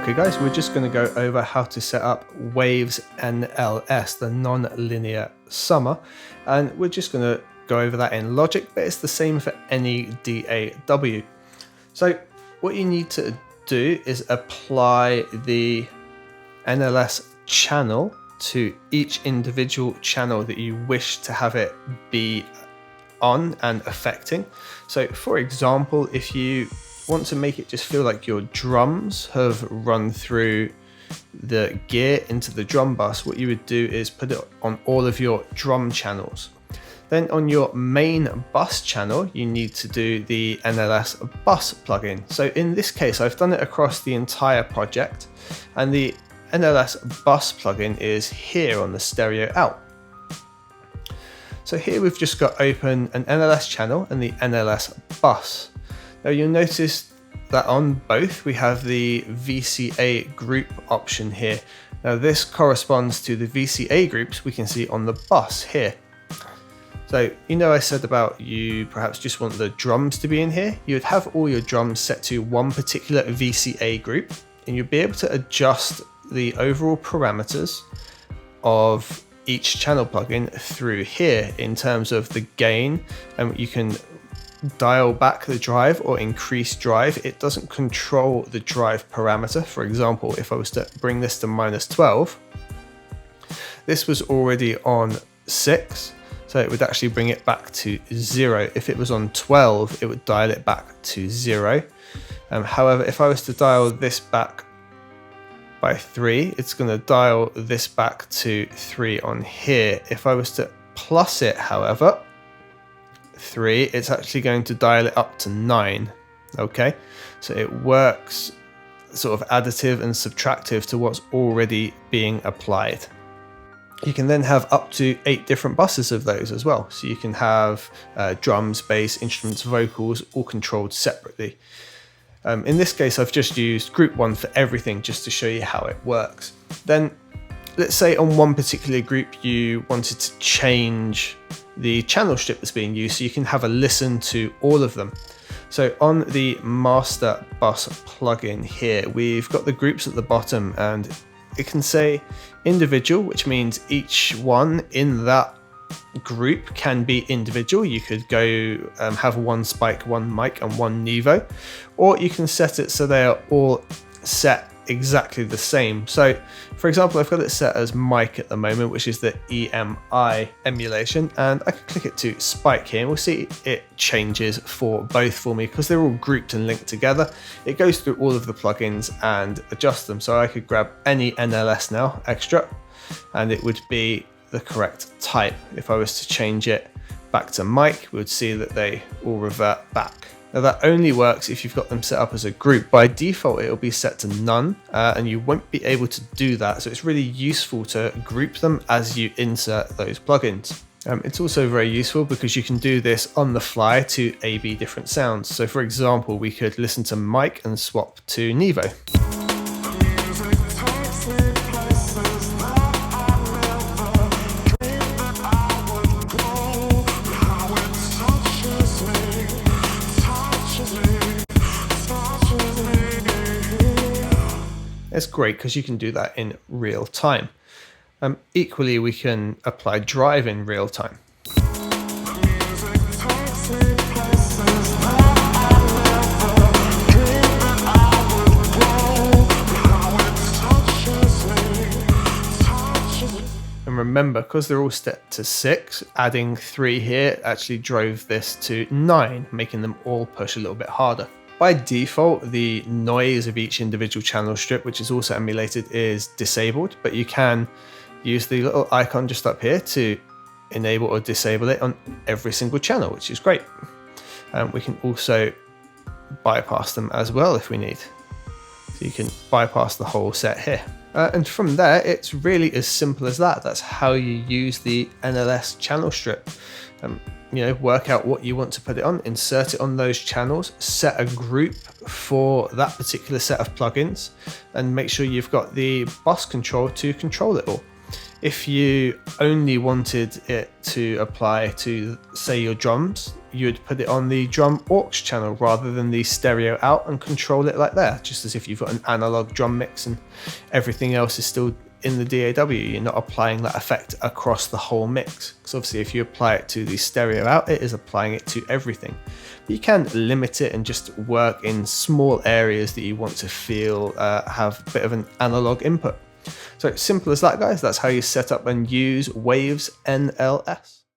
Okay guys, we're just going to go over how to set up Waves NLS, the non-linear summer, and we're just going to go over that in Logic, but it's the same for any DAW. So what you need to do is apply the NLS channel to each individual channel that you wish to have it be on and affecting. So for example, if you want to make it just feel like your drums have run through the gear into the drum bus, what you would do is put it on all of your drum channels. Then on your main bus channel, you need to do the NLS bus plugin. So in this case, I've done it across the entire project, and the NLS bus plugin is here on the stereo out. So here we've just got open an NLS channel and the NLS bus. Now you'll notice that on both we have the VCA group option here. Now this corresponds to the VCA groups we can see on the bus here. So I said about you perhaps just want the drums to be in here. You would have all your drums set to one particular VCA group, and you'll be able to adjust the overall parameters of each channel plugin through here in terms of the gain, and you can dial back the drive or increase drive. It doesn't control the drive parameter. For example, if I was to bring this to -12, this was already on 6, so it would actually bring it back to 0. If it was on 12, it would dial it back to 0. However, if I was to dial this back by 3, it's going to dial this back to 3 on here. If I was to plus it, however, 3, it's actually going to dial it up to 9. Okay, so it works sort of additive and subtractive to what's already being applied. You can then have up to 8 different buses of those as well. So you can have drums, bass, instruments, vocals, all controlled separately. In this case, I've just used group 1 for everything just to show you how it works. Then let's say on one particular group you wanted to change the channel strip that's being used, so you can have a listen to all of them. So on the master bus plugin here, we've got the groups at the bottom, and it can say individual, which means each one in that group can be individual. You could go have one spike, one mic, and one Nevo, or you can set it so they are all set exactly the same. So for example, I've got it set as mic at the moment, which is the EMI emulation, and I can click it to spike here, and we'll see it changes for both for me because they're all grouped and linked together. It goes through all of the plugins and adjusts them. So I could grab any NLS now extra, and it would be the correct type. If I was to change it back to mic, we would see that they all revert back. Now that only works if you've got them set up as a group. By default, it'll be set to none, and you won't be able to do that. So it's really useful to group them as you insert those plugins. It's also very useful because you can do this on the fly to A/B different sounds. So for example, we could listen to mic and swap to Nevo. It's great because you can do that in real time. Equally, we can apply drive in real time. And remember, because they're all set to 6, adding 3 here actually drove this to 9, making them all push a little bit harder. By default, the noise of each individual channel strip, which is also emulated, is disabled, but you can use the little icon just up here to enable or disable it on every single channel, which is great. We can also bypass them as well if we need. So you can bypass the whole set here. And from there, it's really as simple as that. That's how you use the NLS channel strip. Work out what you want to put it on, insert it on those channels, set a group for that particular set of plugins, and make sure you've got the bus control to control it all. If you only wanted it to apply to, say, your drums, you would put it on the drum aux channel rather than the stereo out and control it like that, just as if you've got an analog drum mix and everything else is still in the DAW. You're not applying that effect across the whole mix, because obviously if you apply it to the stereo out, it is applying it to everything. But you can limit it and just work in small areas that you want to feel have a bit of an analog input. So simple as that, guys. That's how you set up and use Waves NLS.